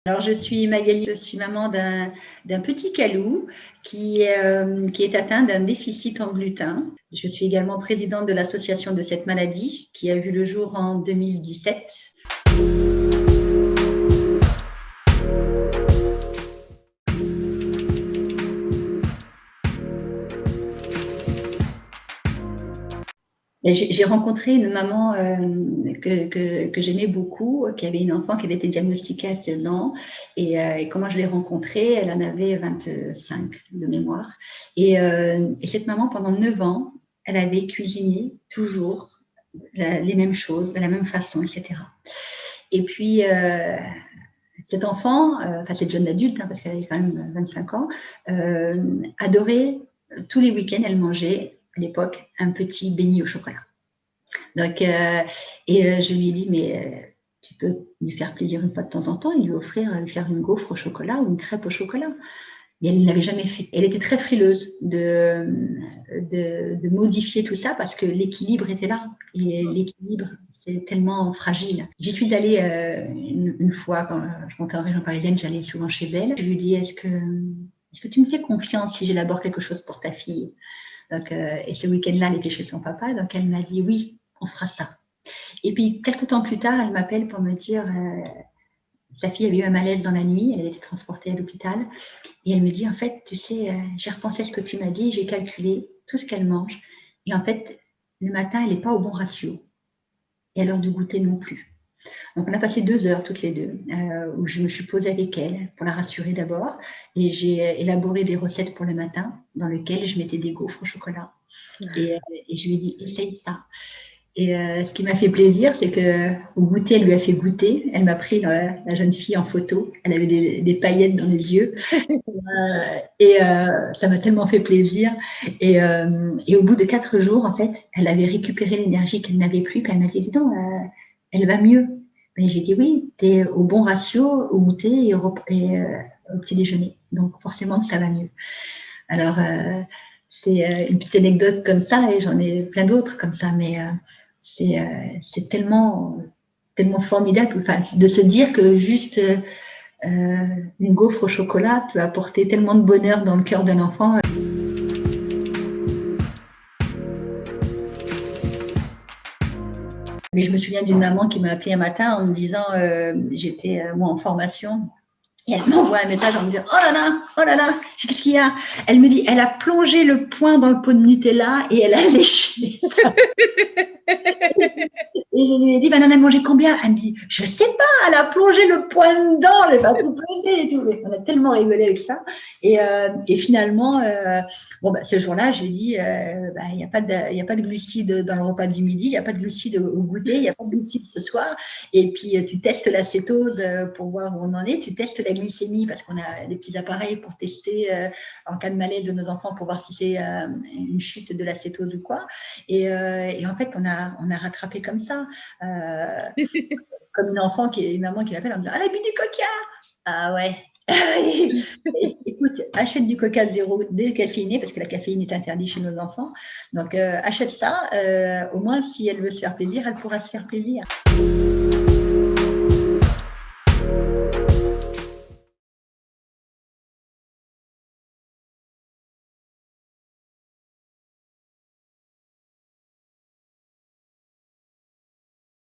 Alors, je suis Magali, je suis maman d'un petit Calou qui est atteint d'un déficit en gluten. Je suis également présidente de l'association de cette maladie qui a vu le jour en 2017. J'ai rencontré une maman que j'aimais beaucoup, qui avait une enfant qui avait été diagnostiquée à 16 ans. Et comment je l'ai rencontrée, elle en avait 25 de mémoire. Et cette maman, pendant 9 ans, elle avait cuisiné toujours les mêmes choses, de la même façon, etc. Et puis, cet enfant, enfin cette jeune adulte, parce qu'elle avait quand même 25 ans, adorait, tous les week-ends, elle mangeait à l'époque un petit béni au chocolat. Donc, je lui ai dit, mais tu peux lui faire plaisir une fois de temps en temps et lui faire une gaufre au chocolat ou une crêpe au chocolat. Mais elle ne l'avait jamais fait. Elle était très frileuse de modifier tout ça parce que l'équilibre était là. Et l'équilibre, c'est tellement fragile. J'y suis allée une fois quand je montais en région parisienne, j'allais souvent chez elle. Je lui ai dit, est-ce que tu me fais confiance si j'élabore quelque chose pour ta fille? Donc, et ce week-end-là, elle était chez son papa, donc elle m'a dit oui, on fera ça. Et puis, quelques temps plus tard, elle m'appelle pour me dire sa fille avait eu un malaise dans la nuit, elle avait été transportée à l'hôpital, et elle me dit en fait, tu sais, j'ai repensé à ce que tu m'as dit, j'ai calculé tout ce qu'elle mange, et en fait, le matin, elle n'est pas au bon ratio, et à l'heure du goûter non plus. Donc, on a passé 2 heures toutes les deux, où je me suis posée avec elle pour la rassurer d'abord. Et j'ai élaboré des recettes pour le matin dans lesquelles je mettais des gaufres au chocolat. Et je lui ai dit, essaye ça. Et ce qui m'a fait plaisir, c'est qu'au goûter, elle lui a fait goûter. Elle m'a pris la jeune fille en photo. Elle avait des paillettes dans les yeux. Ça m'a tellement fait plaisir. Et au bout de 4 jours, en fait, elle avait récupéré l'énergie qu'elle n'avait plus. Puis elle m'a dit, dis donc, elle va mieux. Et j'ai dit, oui, tu es au bon ratio au goûter et au petit déjeuner. Donc, forcément, ça va mieux. Alors, c'est une petite anecdote comme ça, et j'en ai plein d'autres comme ça, mais c'est tellement formidable, enfin, de se dire que juste une gaufre au chocolat peut apporter tellement de bonheur dans le cœur d'un enfant. Mais je me souviens d'une maman qui m'a appelé un matin en me disant, j'étais moi en formation, et elle m'envoie un message en me disant, oh là là, qu'est-ce qu'il y a? Elle me dit, elle a plongé le poing dans le pot de Nutella et elle a léché. Et je lui ai dit, ben, on a mangé combien? Elle me dit, je sais pas, elle a plongé le poing dedans, elle va tout peser et tout. On a tellement rigolé avec ça. Et finalement, ce jour-là, je lui ai dit, il n'y a pas de glucides dans le repas du midi, il n'y a pas de glucides au goûter, il n'y a pas de glucides ce soir. Et puis, tu testes la cétose pour voir où on en est, tu testes la glycémie parce qu'on a des petits appareils pour tester en cas de malaise de nos enfants pour voir si c'est une chute de la cétose ou quoi. Et en fait, on a rattrapé comme ça. Comme une maman qui m'appelle en me disant, elle a bu du coca. Ah ouais. Écoute, achète du coca zéro décaféiné parce que la caféine est interdite chez nos enfants. Donc achète ça. Au moins, si elle veut se faire plaisir, elle pourra se faire plaisir.